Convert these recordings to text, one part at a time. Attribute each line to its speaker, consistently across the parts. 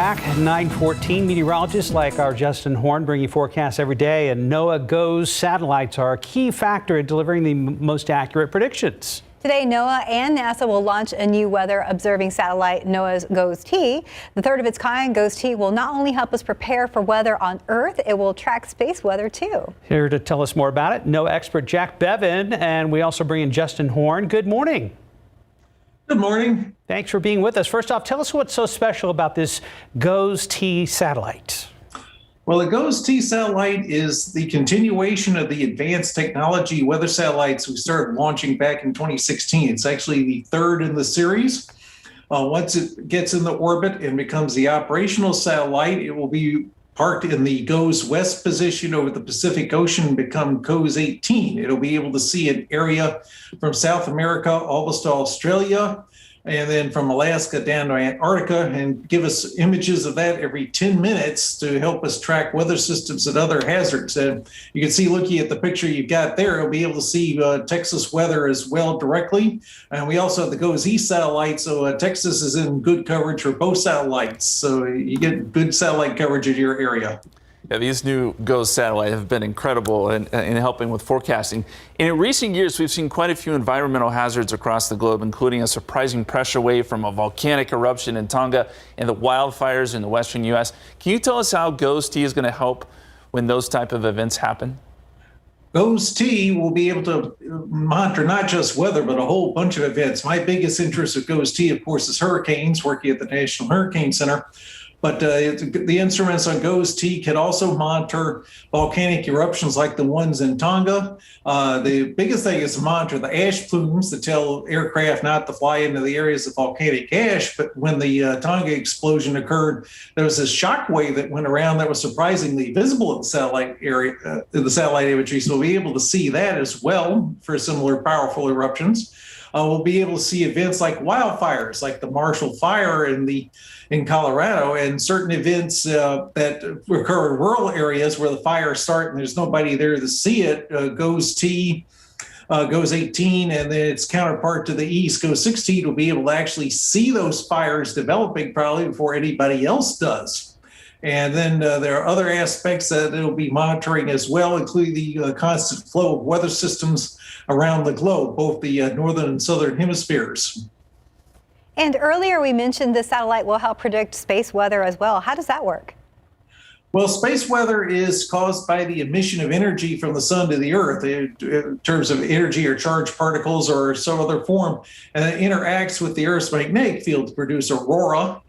Speaker 1: back at 9:14. Meteorologists like our Justin Horn bring you forecasts every day, and NOAA GOES satellites are a key factor in delivering the most accurate predictions.
Speaker 2: Today, NOAA and NASA will launch a new weather observing satellite, NOAA's GOES-T. The third of its kind, GOES-T, will not only help us prepare for weather on Earth, it will track space weather too. Here to tell us more about it, NOAA expert Jack Bevan, and we also bring in Justin Horn. Good morning.
Speaker 3: Good morning.
Speaker 1: Thanks for being with us. First off, tell us what's so special about this GOES-T satellite.
Speaker 3: Well, the GOES-T satellite is the continuation of the advanced technology weather satellites we started launching back in 2016. It's actually the third in the series. Once it gets in the orbit and becomes the operational satellite, it will be parked in the GOES West position over the Pacific Ocean and become GOES-18. It'll be able to see an area from South America almost to Australia, and then from Alaska down to Antarctica, and give us images of that every 10 minutes to help us track weather systems and other hazards. And you can see, looking at the picture you've got there, you'll be able to see Texas weather as well directly. And we also have the GOES-East satellite, so Texas is in good coverage for both satellites. So you get good satellite coverage in your area.
Speaker 4: Yeah, these new GOES satellites have been incredible in helping with forecasting. And in recent years, we've seen quite a few environmental hazards across the globe, including a surprising pressure wave from a volcanic eruption in Tonga and the wildfires in the western U.S. Can you tell us how GOES-T is going to help when those type of events happen?
Speaker 3: GOES-T will be able to monitor not just weather, but a whole bunch of events. My biggest interest with GOES-T, of course, is hurricanes, working at the National Hurricane Center. But the instruments on GOES-T can also monitor volcanic eruptions like the ones in Tonga. The biggest thing is to monitor the ash plumes to tell aircraft not to fly into the areas of volcanic ash. But when the Tonga explosion occurred, there was this shock wave that went around that was surprisingly visible in the satellite area, the satellite imagery. So we'll be able to see that as well for similar powerful eruptions. We'll be able to see events like wildfires, like the Marshall Fire in Colorado, and certain events that occur in rural areas where the fires start and there's nobody there to see it. GOES-T, GOES-18, and then its counterpart to the east, GOES-16, will be able to actually see those fires developing probably before anybody else does. And then there are other aspects that it'll be monitoring as well, including the constant flow of weather systems around the globe, both the northern and southern hemispheres.
Speaker 2: And earlier we mentioned the satellite will help predict space weather as well. How does that work?
Speaker 3: Well, space weather is caused by the emission of energy from the sun to the earth in terms of energy or charged particles or some other form, and it interacts with the Earth's magnetic field to produce aurora.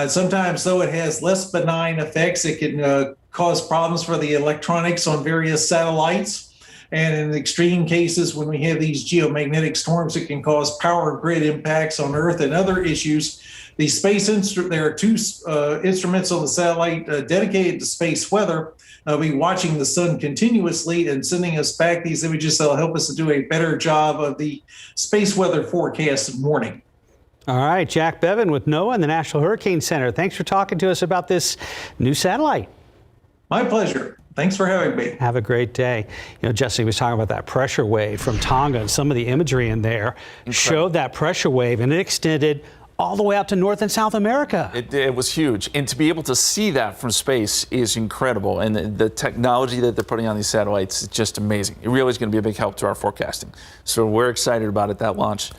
Speaker 3: Sometimes, though, it has less benign effects. It can cause problems for the electronics on various satellites. And in extreme cases, when we have these geomagnetic storms, it can cause power grid impacts on Earth and other issues. The there are two instruments on the satellite dedicated to space weather. They'll be watching the sun continuously and sending us back these images that will help us to do a better job of the space weather forecast in the morning.
Speaker 1: All right, Jack Bevan with NOAA and the National Hurricane Center. Thanks for talking to us about this new satellite.
Speaker 3: My pleasure. Thanks for having me.
Speaker 1: Have a great day. You know, Justin was talking about that pressure wave from Tonga, and some of the imagery in there showed that pressure wave, and it extended all the way out to North and South America.
Speaker 4: It was huge. And to be able to see that from space is incredible. And the technology that they're putting on these satellites is just amazing. It really is going to be a big help to our forecasting. So we're excited about it, that launch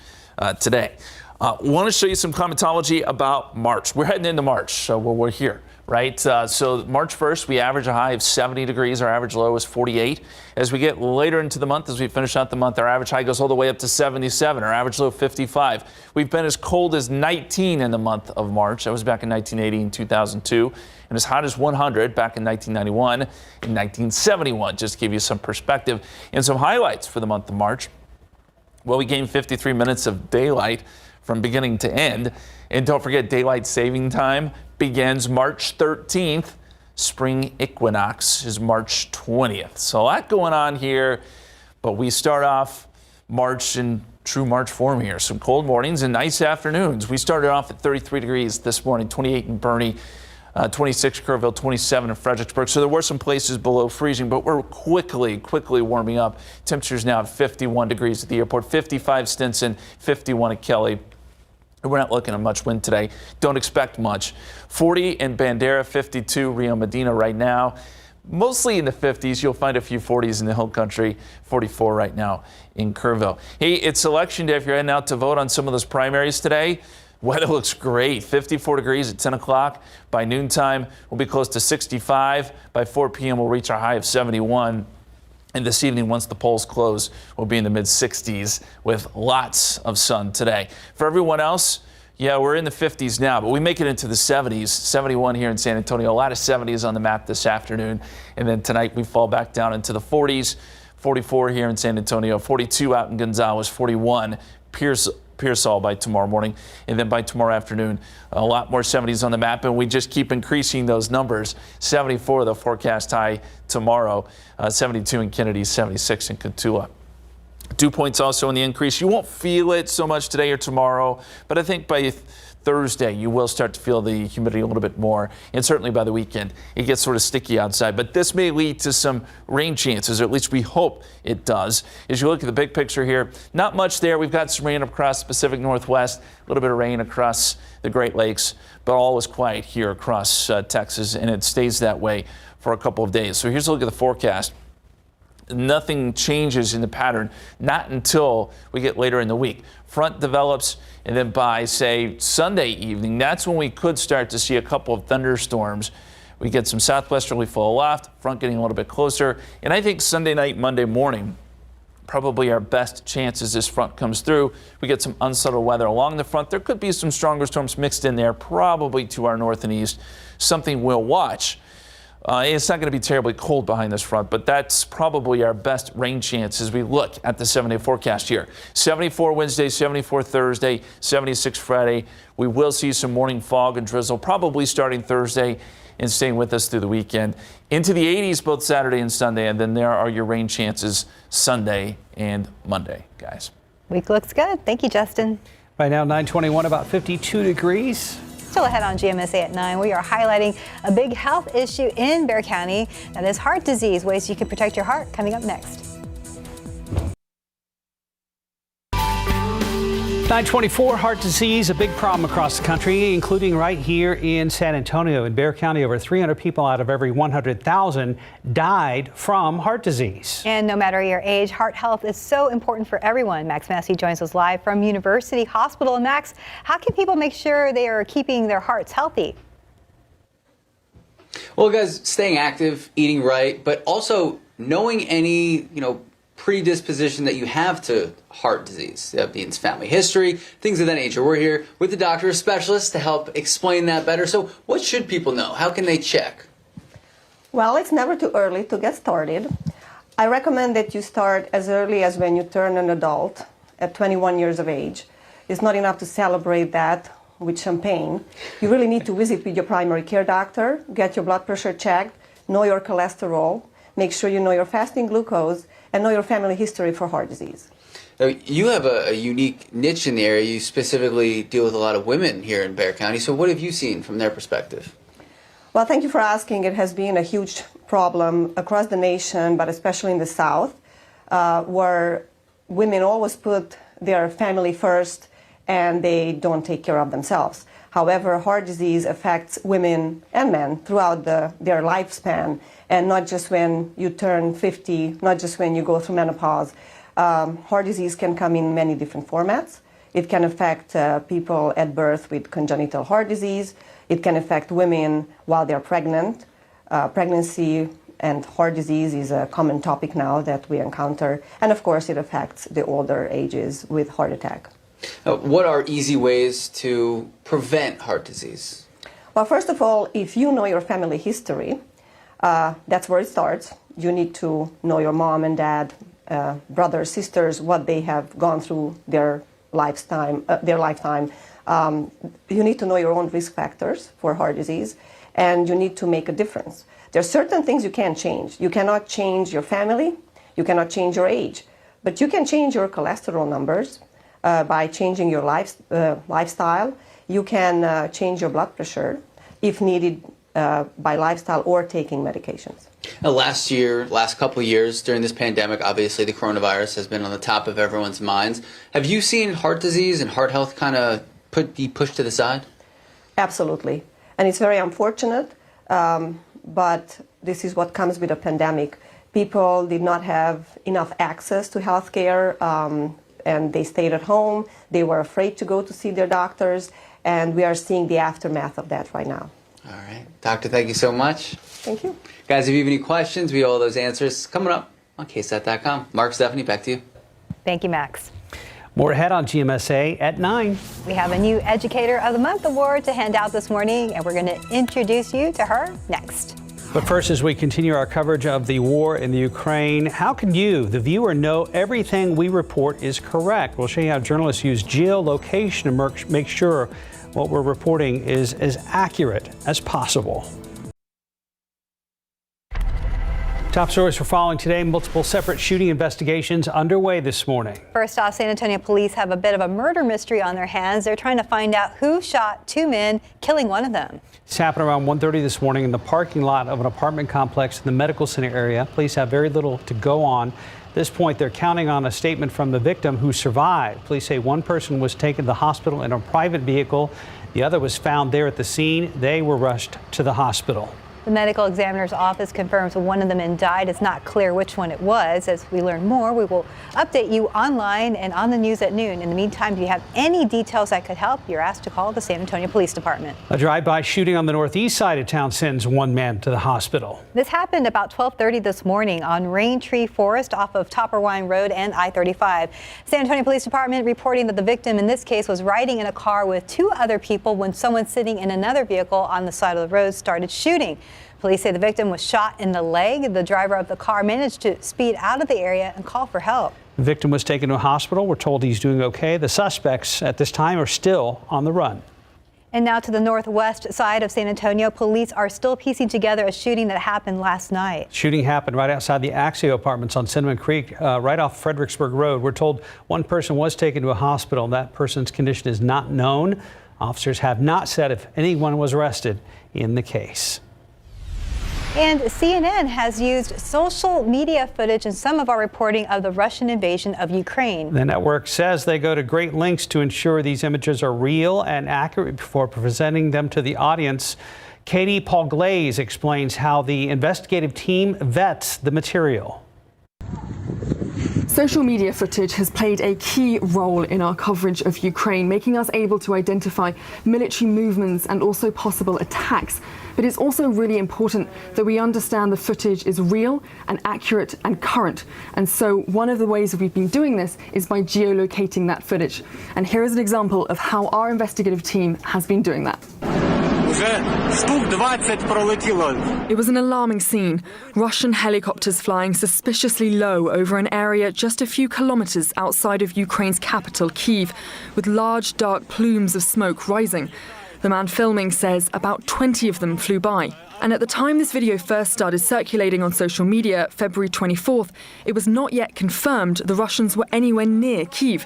Speaker 4: today. Want to show you some climatology about March. We're heading into March, so we're here, right? So March 1st, we average a high of 70 degrees. Our average low is 48. As we get later into the month, as we finish out the month, our average high goes all the way up to 77. Our average low 55. We've been as cold as 19 in the month of March. That was back in 1980 and 2002. And as hot as 100 back in 1991 and 1971, just to give you some perspective. And some highlights for the month of March. Well, we gained 53 minutes of daylight from beginning to end. And don't forget, daylight saving time begins March 13th. Spring equinox is March 20th. So a lot going on here, but we start off March in true March form here. Some cold mornings and nice afternoons. We started off at 33 degrees this morning, 28 in Bernie, 26 Kerrville, 27 in Fredericksburg. So there were some places below freezing, but we're quickly warming up. Temperatures now at 51 degrees at the airport, 55 Stinson, 51 at Kelly. We're not looking at much wind today. Don't expect much. 40 in Bandera, 52 Rio Medina right now. Mostly in the 50s. You'll find a few 40s in the hill country. 44 right now in Kerrville. Hey, it's election day if you're heading out to vote on some of those primaries today. Weather looks great. 54 degrees at 10 o'clock. By noontime, we'll be close to 65. By 4 p.m., we'll reach our high of 71. And this evening, once the polls close, we'll be in the mid-60s with lots of sun today. For everyone else, yeah, we're in the 50s now, but we make it into the 70s. 71 here in San Antonio. A lot of 70s on the map this afternoon. And then tonight, we fall back down into the 40s. 44 here in San Antonio. 42 out in Gonzales. 41 Pearsall by tomorrow morning. And then by tomorrow afternoon, a lot more 70s on the map. And we just keep increasing those numbers. 74 the forecast high tomorrow. 72 in Kennedy, 76 in Cotulla. Dew points also in the increase. You won't feel it so much today or tomorrow, but I think by Thursday you will start to feel the humidity a little bit more, and certainly by the weekend it gets sort of sticky outside. But this may lead to some rain chances, or at least we hope it does. As you look at the big picture here, not much there. We've got some rain across the Pacific Northwest, a little bit of rain across the Great Lakes, but all is quiet here across Texas, and it stays that way for a couple of days. So here's a look at the forecast. Nothing changes in the pattern, not until we get later in the week. Front develops, and then by, say, Sunday evening, that's when we could start to see a couple of thunderstorms. We get some southwesterly flow aloft, front getting a little bit closer, and I think Sunday night, Monday morning, probably our best chance as this front comes through. We get some unsettled weather along the front. There could be some stronger storms mixed in there, probably to our north and east, something we'll watch. It's not going to be terribly cold behind this front, but that's probably our best rain chance as we look at the 7-day forecast here. 74 Wednesday, 74 Thursday, 76 Friday. We will see some morning fog and drizzle, probably starting Thursday and staying with us through the weekend. Into the 80s both Saturday and Sunday, and then there are your rain chances Sunday and Monday, guys.
Speaker 2: Week looks good. Thank you, Justin.
Speaker 1: Right now, 921, about 52 degrees.
Speaker 2: Still ahead on GMSA at 9, we are highlighting a big health issue in Bexar County, that is heart disease, ways you can protect your heart, coming up next.
Speaker 1: 924, heart disease, a big problem across the country, including right here in San Antonio. In Bexar County, over 300 people out of every 100,000 died from heart disease.
Speaker 2: And no matter your age, heart health is so important for everyone. Max Massey joins us live from University Hospital. And Max, how can people make sure they are keeping their hearts healthy?
Speaker 5: Well, guys, staying active, eating right, but also knowing any, predisposition that you have to heart disease. That means family history, things of that nature. We're here with the doctor, a specialist, to help explain that better. So what should people know? How can they check?
Speaker 6: Well, it's never too early to get started. I recommend that you start as early as when you turn an adult at 21 years of age. It's not enough to celebrate that with champagne. You really need to visit with your primary care doctor, get your blood pressure checked, know your cholesterol, make sure you know your fasting glucose, and know your family history for heart disease.
Speaker 5: Now, you have a unique niche in the area. You specifically deal with a lot of women here in Bexar County. So what have you seen from their perspective?
Speaker 6: Well, thank you for asking. It has been a huge problem across the nation, but especially in the South, where women always put their family first and they don't take care of themselves. However, heart disease affects women and men throughout their lifespan, and not just when you turn 50, not just when you go through menopause. Heart disease can come in many different formats. It can affect people at birth with congenital heart disease. It can affect women while they're pregnant. Pregnancy and heart disease is a common topic now that we encounter. And of course, it affects the older ages with heart attack.
Speaker 5: What are easy ways to prevent heart disease?
Speaker 6: Well, first of all, if you know your family history, that's where it starts. You need to know your mom and dad, brothers, sisters, what they have gone through their lifetime. You need to know your own risk factors for heart disease, and you need to make a difference. There are certain things you can't change. You cannot change your family. You cannot change your age. But you can change your cholesterol numbers by changing your lifestyle. You can change your blood pressure if needed by lifestyle or taking medications.
Speaker 5: Now, last couple of years during this pandemic, obviously the coronavirus has been on the top of everyone's minds. Have you seen heart disease and heart health kind of be pushed to the side?
Speaker 6: Absolutely. And it's very unfortunate, but this is what comes with a pandemic. People did not have enough access to health care, and they stayed at home. They were afraid to go to see their doctors, and we are seeing the aftermath of that right now.
Speaker 5: All right. Doctor, thank you so much.
Speaker 6: Thank you.
Speaker 5: Guys, if you have any questions, we have all those answers coming up on KSAT.com. Mark, Stephanie, back to you.
Speaker 2: Thank you, Max.
Speaker 1: More ahead on GMSA at 9.
Speaker 2: We have a new Educator of the Month award to hand out this morning, and we're going to introduce you to her next.
Speaker 1: But first, as we continue our coverage of the war in the Ukraine, how can you, the viewer, know everything we report is correct? We'll show you how journalists use geolocation to make sure what we're reporting is as accurate as possible. Top stories we're following today. Multiple separate shooting investigations underway this morning.
Speaker 2: First off, San Antonio police have a bit of a murder mystery on their hands. They're trying to find out who shot two men, killing one of them.
Speaker 1: This happened around 1:30 this morning in the parking lot of an apartment complex in the medical center area. Police have very little to go on. At this point, they're counting on a statement from the victim who survived. Police say one person was taken to the hospital in a private vehicle. The other was found there at the scene. They were rushed to the hospital.
Speaker 2: The medical examiner's office confirms one of the men died. It's not clear which one it was. As we learn more, we will update you online and on the news at noon. In the meantime, if you have any details that could help, you're asked to call the San Antonio Police Department.
Speaker 1: A drive-by shooting on the northeast side of town sends one man to the hospital.
Speaker 2: This happened about 12:30 this morning on Rain Tree Forest off of Topperwine Road and I-35. San Antonio Police Department reporting that the victim in this case was riding in a car with two other people when someone sitting in another vehicle on the side of the road started shooting. Police say the victim was shot in the leg. The driver of the car managed to speed out of the area and call for help.
Speaker 1: The victim was taken to a hospital. We're told he's doing okay. The suspects at this time are still on the run.
Speaker 2: And now to the northwest side of San Antonio. Police are still piecing together a shooting that happened last night. Shooting happened right outside the Axio apartments on Cinnamon Creek, right off Fredericksburg Road. We're told one person was taken to a hospital. That person's condition is not known. Officers have not said if anyone was arrested in the case. And CNN has used social media footage in some of our reporting of the Russian invasion of Ukraine. The network says they go to great lengths to ensure these images are real and accurate before presenting them to the audience. Katie Paul Glaze explains how the investigative team vets the material.
Speaker 7: Social media footage has played a key role in our coverage of Ukraine, making us able to identify military movements and also possible attacks. But it's also really important that we understand the footage is real and accurate and current. And so one of the ways that we've been doing this is by geolocating that footage. And here is an example of how our investigative team has been doing that. It was an alarming scene. Russian helicopters flying suspiciously low over an area just a few kilometers outside of Ukraine's capital, Kyiv, with large dark plumes of smoke rising. The man filming says about 20 of them flew by. And at the time this video first started circulating on social media, February 24th, it was not yet confirmed the Russians were anywhere near Kyiv.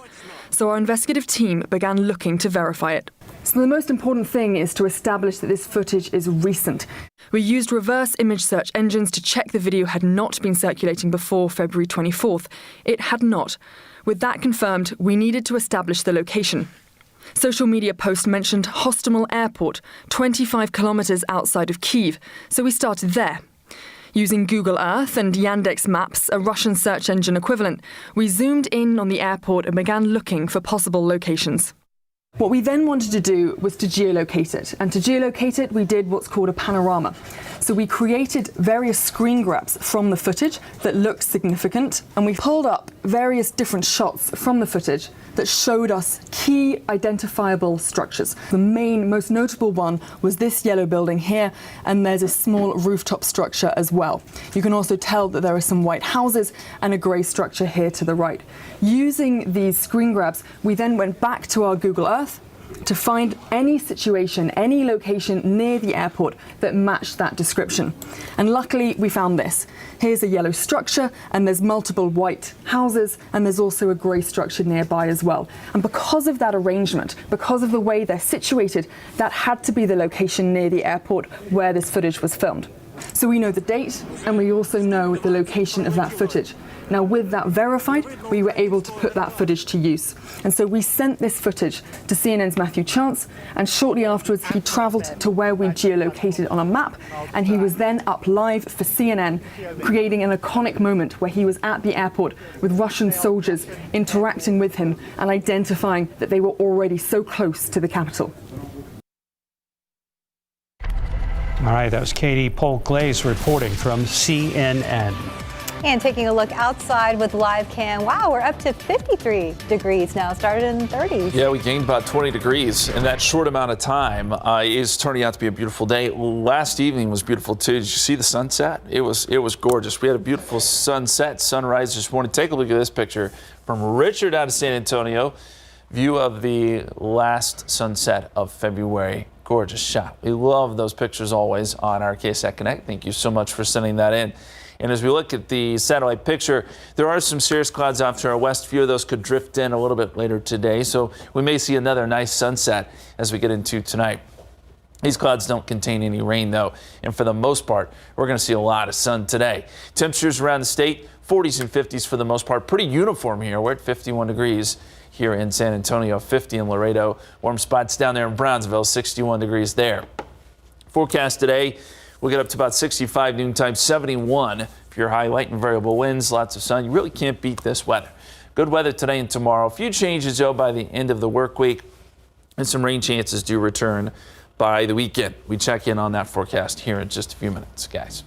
Speaker 7: So our investigative team began looking to verify it. So the most important thing is to establish that this footage is recent. We used reverse image search engines to check the video had not been circulating before February 24th. It had not. With that confirmed, we needed to establish the location. Social media posts mentioned Hostomel Airport, 25 kilometers outside of Kyiv, so we started there. Using Google Earth and Yandex Maps, a Russian search engine equivalent, we zoomed in on the airport and began looking for possible locations. What we then wanted to do was to geolocate it. And to geolocate it, we did what's called a panorama. So we created various screen grabs from the footage that looked significant, and we pulled up various different shots from the footage that showed us key identifiable structures. The main, most notable one was this yellow building here, and there's a small rooftop structure as well. You can also tell that there are some white houses and a grey structure here to the right. Using these screen grabs, we then went back to our Google Earth to find any situation, any location near the airport that matched that description. And luckily we found this. Here's a yellow structure, and there's multiple white houses, and there's also a grey structure nearby as well. And because of that arrangement, because of the way they're situated, that had to be the location near the airport where this footage was filmed. So we know the date, and we also know the location of that footage. Now, with that verified, we were able to put that footage to use. And so we sent this footage to CNN's Matthew Chance, and shortly afterwards, he travelled to where we geolocated on a map, and he was then up live for CNN, creating an iconic moment where he was at the airport with Russian soldiers interacting with him and identifying that they were already so close to the capital.
Speaker 1: All right, that was Katie Polk-Glaze reporting from CNN.
Speaker 2: And taking a look outside with live cam. Wow, we're up to 53 degrees now, started in the 30s.
Speaker 4: Yeah, we gained about 20 degrees in that short amount of time. Is turning out to be a beautiful day. Last evening was beautiful too. Did you see the sunset? It was gorgeous. We had a beautiful sunset, sunrise this morning. Take a look at this picture from Richard out of San Antonio. View of the last sunset of February. Gorgeous shot. We love those pictures always on our KSAT Connect. Thank you so much for sending that in. And as we look at the satellite picture, there are some cirrus clouds off to our west. A few of those could drift in a little bit later today. So we may see another nice sunset as we get into tonight. These clouds don't contain any rain, though. And for the most part, we're going to see a lot of sun today. Temperatures around the state, 40s and 50s for the most part. Pretty uniform here. We're at 51 degrees. Here in San Antonio, 50 in Laredo. Warm spots down there in Brownsville, 61 degrees there. Forecast today, we'll get up to about 65 noontime, 71 for your high, light and variable winds, lots of sun. You really can't beat this weather. Good weather today and tomorrow. A few changes, though, by the end of the work week, and some rain chances do return by the weekend. We check in on that forecast here in just a few minutes, guys.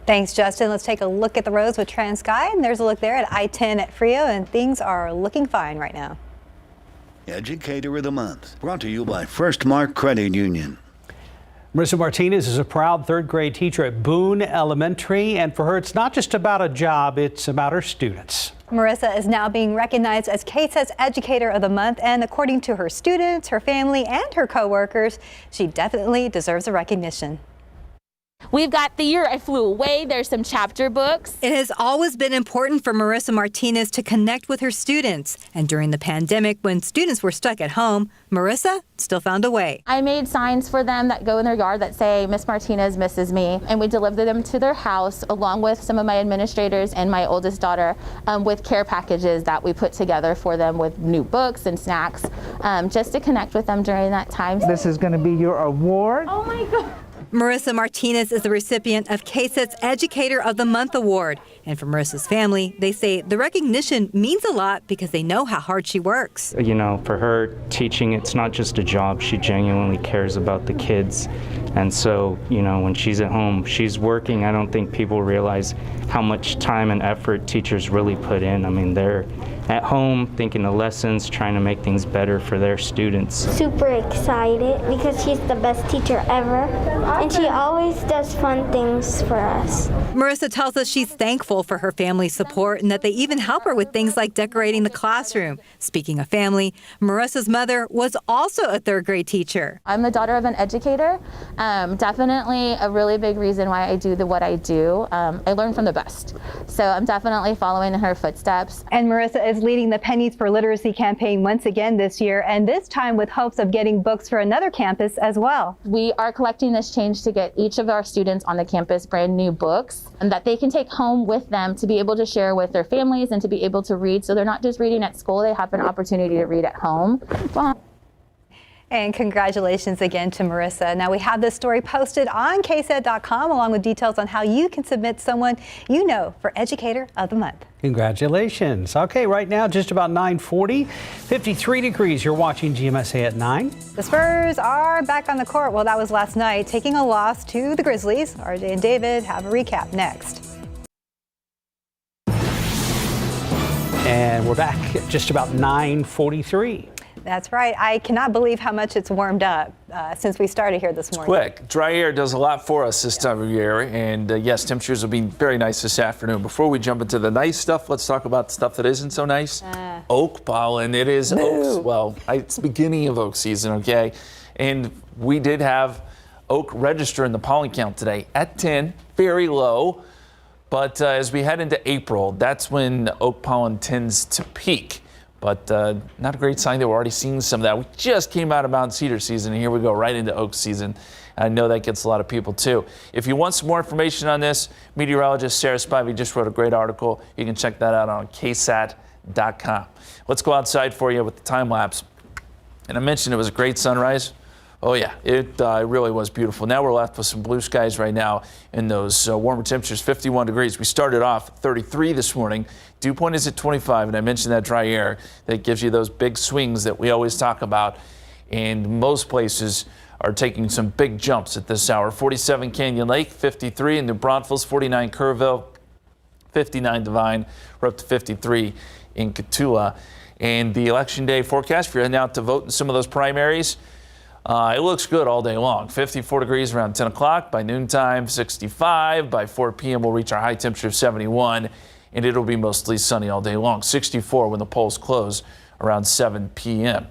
Speaker 2: Thanks, Justin. Let's take a look at the roads with TransSky. And there's a look there at I-10 at Frio, and things are looking fine right now.
Speaker 8: Educator of the Month, brought to you by First Mark Credit Union.
Speaker 1: Marissa Martinez is a proud third grade teacher at Boone Elementary, and for her, it's not just about a job, it's about her students.
Speaker 2: Marissa is now being recognized as KSAT's Educator of the Month, and according to her students, her family, and her coworkers, she definitely deserves a recognition.
Speaker 9: We've got The Year I Flew Away. There's some chapter books.
Speaker 2: It has always been important for Marissa Martinez to connect with her students. And during the pandemic, when students were stuck at home, Marissa still found a way.
Speaker 9: I made signs for them that go in their yard that say, Miss Martinez misses me. And we delivered them to their house along with some of my administrators and my oldest daughter with care packages that we put together for them with new books and snacks just to connect with them during that time.
Speaker 10: This is going to be your award.
Speaker 9: Oh my God.
Speaker 2: Marissa Martinez is the recipient of KSAT's Educator of the Month award. And for Marissa's family, they say the recognition means a lot because they know how hard she works.
Speaker 11: You know, for her, teaching, it's not just a job. She genuinely cares about the kids. And so, you know, when she's at home, she's working. I don't think people realize how much time and effort teachers really put in. I mean, they're at home thinking of lessons, trying to make things better for their students.
Speaker 12: Super excited because she's the best teacher ever, and she always does fun things for us.
Speaker 2: Marissa tells us she's thankful for her family's support and that they even help her with things like decorating the classroom. Speaking of family, Marissa's mother was also a third grade teacher.
Speaker 9: I'm the daughter of an educator. Definitely a really big reason why I do what I do. I learn from the best. So I'm definitely following in her footsteps.
Speaker 2: And Marissa is leading the Pennies for Literacy campaign once again this year, and this time with hopes of getting books for another campus as well.
Speaker 9: We are collecting this change to get each of our students on the campus brand new books and that they can take home with them to be able to share with their families and to be able to read. So they're not just reading at school, they have an opportunity to read at home.
Speaker 2: And congratulations again to Marissa. Now we have this story posted on KSAT.com along with details on how you can submit someone you know for Educator of the Month.
Speaker 1: Congratulations. Okay, right now just about 9:40, 53 degrees. You're watching GMSA at 9.
Speaker 2: The Spurs are back on the court. Well, that was last night, taking a loss to the Grizzlies. RJ and David have a recap next.
Speaker 1: And we're back at just about 9:43.
Speaker 2: That's right. I cannot believe how much it's warmed up since we started here this morning.
Speaker 4: Quick. Dry air does a lot for us this time of year. And yes, temperatures will be very nice this afternoon. Before we jump into the nice stuff, let's talk about the stuff that isn't so nice. Oak pollen. It is oaks. Well, it's the beginning of oak season, okay? And we did have oak register in the pollen count today at 10, very low. But as we head into April, that's when oak pollen tends to peak. But not a great sign that we're already seeing some of that. We just came out of Mount Cedar season, and here we go right into Oak season. I know that gets a lot of people, too. If you want some more information on this, meteorologist Sarah Spivey just wrote a great article. You can check that out on KSAT.com. Let's go outside for you with the time lapse. And I mentioned it was a great sunrise. Oh, yeah, it really was beautiful. Now we're left with some blue skies right now and those warmer temperatures, 51 degrees. We started off at 33 this morning. Dew point is at 25, and I mentioned that dry air that gives you those big swings that we always talk about. And most places are taking some big jumps at this hour. 47 Canyon Lake, 53 in New Braunfels, 49 Kerrville, 59 Devine. We're up to 53 in Cotulla. And the Election Day forecast, if you're heading out to vote in some of those primaries, it looks good all day long. 54 degrees around 10 o'clock. By noontime, 65. By 4 p.m., we'll reach our high temperature of 71, and it'll be mostly sunny all day long. 64 when the polls close around 7 p.m.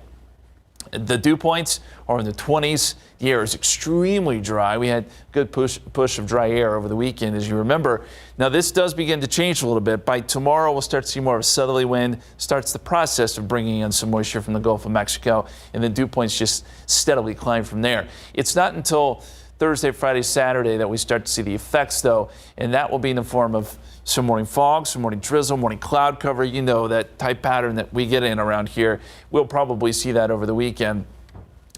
Speaker 4: The dew points are in the 20s. The air is extremely dry. We had good push of dry air over the weekend, as you remember. Now, this does begin to change a little bit. By tomorrow, we'll start to see more of a southerly wind. Starts the process of bringing in some moisture from the Gulf of Mexico, and the dew points just steadily climb from there. It's not until Thursday, Friday, Saturday that we start to see the effects, though, and that will be in the form of some morning fog, some morning drizzle, morning cloud cover. You know, that type pattern that we get in around here. We'll probably see that over the weekend.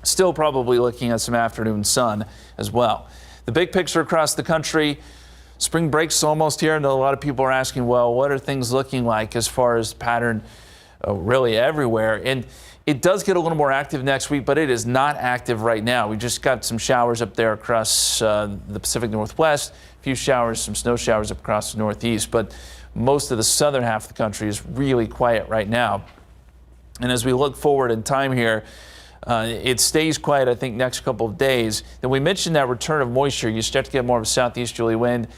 Speaker 4: Still probably looking at some afternoon sun as well. The big picture across the country, spring break's almost here, and a lot of people are asking, well, what are things looking like as far as pattern really everywhere? And it does get a little more active next week, but it is not active right now. We just got some showers up there across the Pacific Northwest, a few showers, some snow showers up across the Northeast, but most of the southern half of the country is really quiet right now. And as we look forward in time here, it stays quiet, I think, next couple of days. Then we mentioned that return of moisture. You start to get more of a southeasterly wind.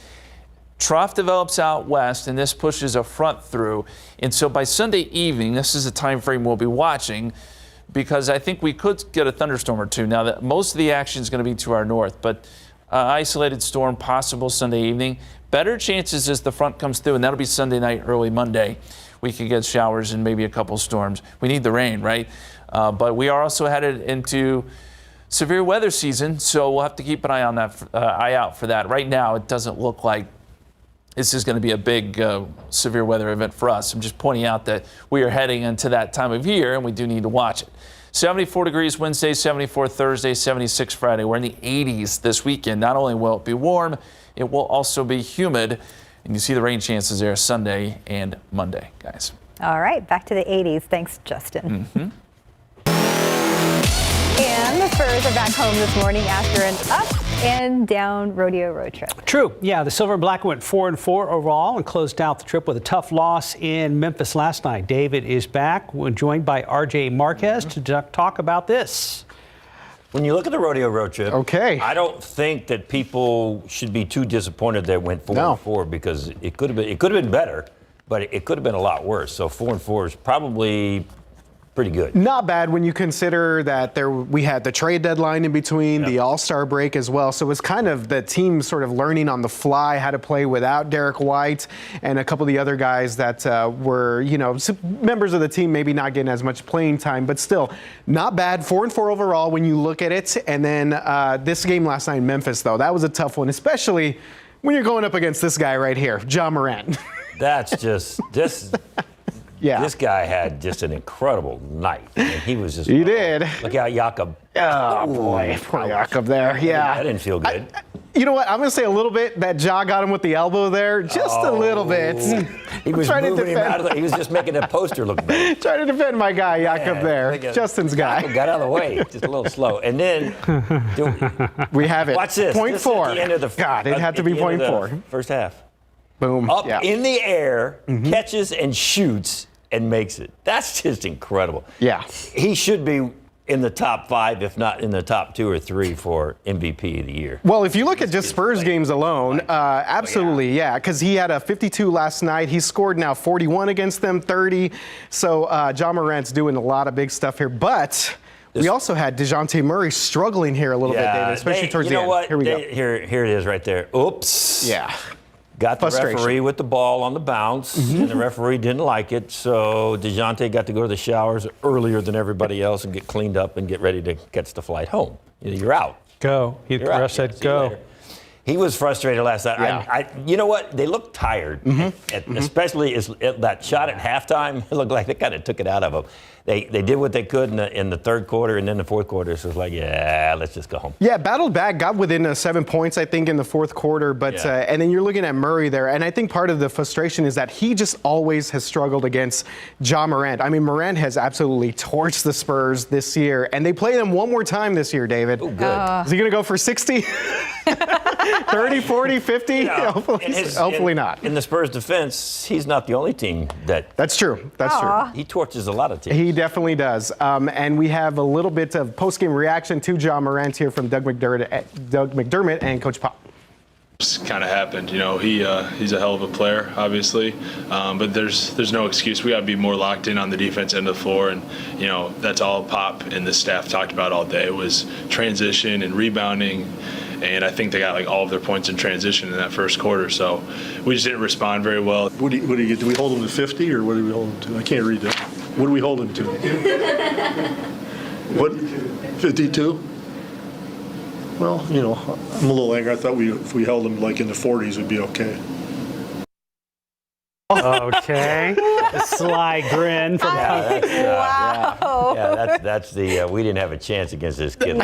Speaker 4: Trough develops out west, and this pushes a front through. And so by Sunday evening, this is a time frame we'll be watching, because I think we could get a thunderstorm or two. Now, that most of the action is going to be to our north, but isolated storm possible Sunday evening. Better chances as the front comes through, and that'll be Sunday night, early Monday. We could get showers and maybe a couple storms. We need the rain, right? But we are also headed into severe weather season, so we'll have to keep an eye on that, eye out for that. Right now, it doesn't look like this is going to be a big severe weather event for us. I'm just pointing out that we are heading into that time of year, and we do need to watch it. 74 degrees Wednesday, 74 Thursday, 76 Friday. We're in the 80s this weekend. Not only will it be warm, it will also be humid. And you see the rain chances there Sunday and Monday, guys.
Speaker 2: All right, back to the 80s. Thanks, Justin. And the Spurs are back home this morning after an up and down rodeo road trip.
Speaker 1: True. Yeah, the Silver and Black went 4-4 overall and closed out the trip with a tough loss in Memphis last night. David is back, joined by RJ Marquez to talk about this.
Speaker 13: When you look at the rodeo road trip, I don't think that people should be too disappointed that it went 4-4, because it could have been better, but it could have been a lot worse. So 4-4 is probably pretty good.
Speaker 14: Not bad when you consider that we had the trade deadline in between, the All-Star break as well. So it was kind of the team sort of learning on the fly how to play without Derek White and a couple of the other guys that were, you know, members of the team maybe not getting as much playing time, but still not bad. 4-4 overall when you look at it. And then this game last night in Memphis, though, that was a tough one, especially when you're going up against this guy right here, Ja Morant.
Speaker 13: That's just this. Yeah. This guy had just an incredible night. I mean, he was just.
Speaker 14: He did.
Speaker 13: Look out, Jakob.
Speaker 14: Oh, boy. Poor Jakob there. Yeah.
Speaker 13: That didn't feel good.
Speaker 14: You know what? I'm going to say a little bit that Ja got him with the elbow there. Just a little bit.
Speaker 13: He was moving him out of he was just making a poster look better.
Speaker 14: Trying to defend my guy, Jakob there. Justin's guy.
Speaker 13: Jakob got out of the way. Just a little slow. And then.
Speaker 14: We have it.
Speaker 13: Watch this.
Speaker 14: Point 4. God, it had to be point 4.
Speaker 13: First half.
Speaker 14: Boom.
Speaker 13: Up in the air, catches and shoots and makes it. That's just incredible.
Speaker 14: Yeah.
Speaker 13: He should be in the top 5, if not in the top 2 or 3 for MVP of the year.
Speaker 14: Well, if you look at just Spurs games alone, absolutely, yeah, because he had a 52 last night. He scored now 41 against them, 30. So Ja Morant's doing a lot of big stuff here. But we also had DeJounte Murray struggling here a little bit, David, especially towards the end.
Speaker 13: What?
Speaker 14: Here we go.
Speaker 13: Here it is right there. Oops.
Speaker 14: Yeah.
Speaker 13: got the
Speaker 14: frustration.
Speaker 13: referee with the ball on the bounce, and the referee didn't like it, so DeJounte got to go to the showers earlier than everybody else and get cleaned up and get ready to catch the flight home. You're out.
Speaker 1: Go. The ref said go.
Speaker 13: He was frustrated last night.
Speaker 14: Yeah.
Speaker 13: You know what? They looked tired, especially that shot at halftime. It looked like they kind of took it out of them. They did what they could in the third quarter, and then the fourth quarter, so it was like, yeah, let's just go home.
Speaker 14: Yeah, battled back, got within 7 points, I think, in the fourth quarter. But and then you're looking at Murray there, and I think part of the frustration is that he just always has struggled against Ja Morant. I mean, Morant has absolutely torched the Spurs this year, and they play them one more time this year, David.
Speaker 13: Oh, good.
Speaker 14: Is he going to go for 60? 30, 40, 50?
Speaker 13: No.
Speaker 14: Hopefully not.
Speaker 13: In the Spurs' defense, he's not the only team that.
Speaker 14: That's true. That's true.
Speaker 13: He torches a lot of teams.
Speaker 14: He definitely does. And we have a little bit of post-game reaction to Ja Morant here from Doug McDermott and Coach Pop.
Speaker 15: It's kind of happened, you know. He's a hell of a player, obviously, but there's no excuse. We got to be more locked in on the defense end of the floor, and you know that's all Pop and the staff talked about all day was transition and rebounding. And I think they got like all of their points in transition in that first quarter, so we just didn't respond very well.
Speaker 16: What do you get? Do we hold them to 50, or what do we hold them to? I can't read that. What do we hold them to? What? 52? Well, you know, I'm a little angry. I thought if we held them like in the 40s, we'd be okay.
Speaker 1: Okay. A sly grin from
Speaker 2: Wow.
Speaker 13: That's the we didn't have a chance against this kid.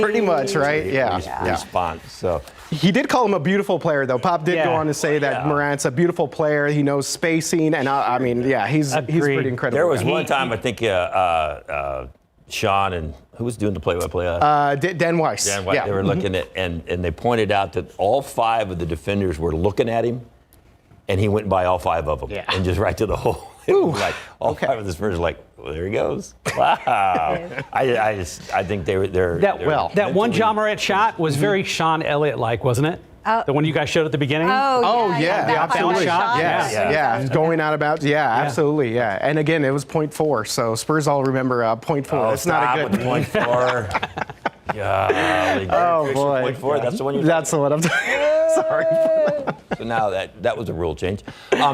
Speaker 14: Pretty much, right? Yeah.
Speaker 13: Response. So
Speaker 14: he did call him a beautiful player, though. Pop did go on to say that Morant's a beautiful player. He knows spacing, and I mean, he's pretty incredible.
Speaker 13: There was one time I think Sean and who was doing the play-by-play?
Speaker 14: Dan Weiss.
Speaker 13: Dan Weiss.
Speaker 14: Yeah.
Speaker 13: They were looking at and they pointed out that all 5 of the defenders were looking at him. And he went by all 5 of them and just right to the hole. It was like all 5 of the Spurs were like, well, there he goes. Wow. I think they're
Speaker 1: that one Ja Morant shot was very Sean Elliott-like, wasn't it? The one you guys showed at the beginning?
Speaker 14: Absolutely.
Speaker 1: Shot?
Speaker 14: Yeah. Going out about, absolutely, yeah. And again, it was 0.4, so Spurs all remember 0.4. That's not a good
Speaker 13: 0.4. Yeah.
Speaker 14: Oh, boy.
Speaker 13: 0.4, that's the one you're
Speaker 14: That's the one I'm sorry for that.
Speaker 13: So now that was a rule change.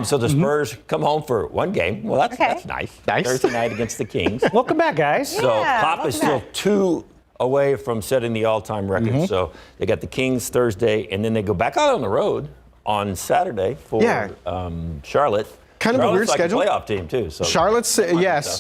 Speaker 13: So the Spurs come home for one game. Well, that's nice. Thursday night against the Kings.
Speaker 1: Welcome back, guys.
Speaker 13: So Pop is still 2 away from setting the all-time record. So they got the Kings Thursday, and then they go back out on the road on Saturday for Charlotte.
Speaker 14: Kind of a weird
Speaker 13: like
Speaker 14: schedule.
Speaker 13: A playoff team too. So
Speaker 14: Charlotte's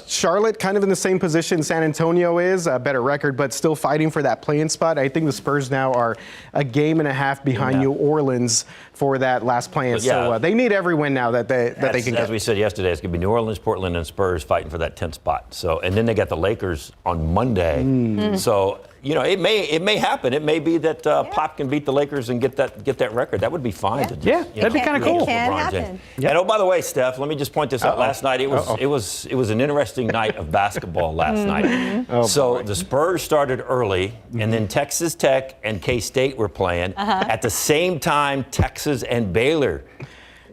Speaker 14: Charlotte kind of in the same position San Antonio is, a better record, but still fighting for that play-in spot. I think the Spurs now are a game and a half behind New Orleans for that last play-in. So they need every win now that they can get.
Speaker 13: As we said yesterday, it's going to be New Orleans, Portland, and Spurs fighting for that 10th spot. So and then they got the Lakers on Monday. So. You know, it may happen. It may be that Pop can beat the Lakers and get that record. That would be fine.
Speaker 1: That'd be kind of cool.
Speaker 2: It can happen.
Speaker 13: And oh, by the way, Steph, let me just point this out. Last night it was an interesting night of basketball last night. So the Spurs started early, and then Texas Tech and K-State were playing at the same time. Texas and Baylor.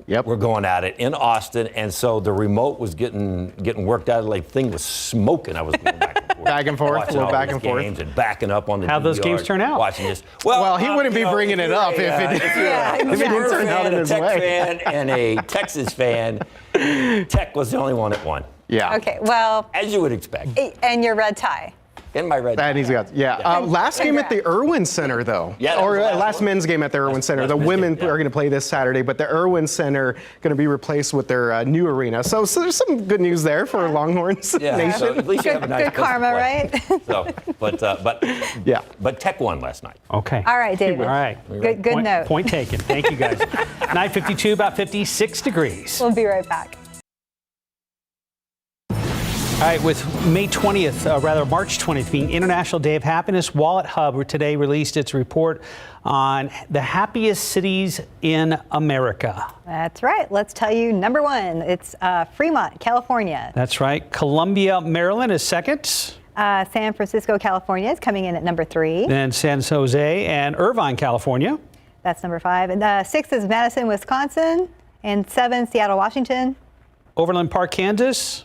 Speaker 13: We're going at it in Austin, and so the remote was getting worked out. Like thing was smoking. I was going back and forth,
Speaker 14: a little back and forth,
Speaker 13: games and backing up on the.
Speaker 1: How'd those games turn out?
Speaker 13: Watching this.
Speaker 14: Well, he wouldn't be bringing it up if it didn't turn out in his way.
Speaker 13: If you're a Tech fan and a Texas fan, Tech was the only one that won.
Speaker 14: Yeah.
Speaker 2: Okay. Well.
Speaker 13: As you would expect.
Speaker 2: And your red tie.
Speaker 13: In my red.
Speaker 14: And he's got last game at the Irwin Center though. Or last men's game at the Irwin Center. The women are going to play this Saturday, but the Irwin Center going to be replaced with their new arena. So there's some good news there for Longhorns Nation.
Speaker 13: So at least you have a nice
Speaker 2: good karma, right?
Speaker 13: So, but Tech won last night.
Speaker 1: Okay.
Speaker 2: All right, David.
Speaker 1: All right.
Speaker 2: Good note.
Speaker 1: Point taken. Thank you, guys. 9:52, about 56 degrees.
Speaker 2: We'll be right back.
Speaker 1: All right, with March 20th being International Day of Happiness, Wallet Hub today released its report on the happiest cities in America.
Speaker 2: That's right. Let's tell you number 1. It's Fremont, California.
Speaker 1: That's right. Columbia, Maryland is second.
Speaker 2: San Francisco, California is coming in at number 3.
Speaker 1: Then San Jose and Irvine, California.
Speaker 2: That's number 5. And 6 is Madison, Wisconsin. And 7, Seattle, Washington.
Speaker 1: Overland Park, Kansas.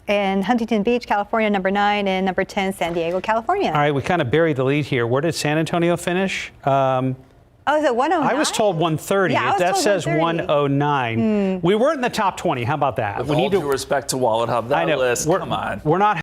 Speaker 2: And Huntington Beach, California, number 9, and number 10, San Diego, California.
Speaker 1: All right, we kind of buried the lead here. Where did San Antonio finish?
Speaker 2: Oh, is it 109?
Speaker 1: I was told 130.
Speaker 2: Yeah, I was
Speaker 1: that
Speaker 2: told
Speaker 1: says
Speaker 2: 130.
Speaker 1: 109. We weren't in the top 20. How about that?
Speaker 4: With all due respect to Wallet Hub, that list, come on.
Speaker 1: We're not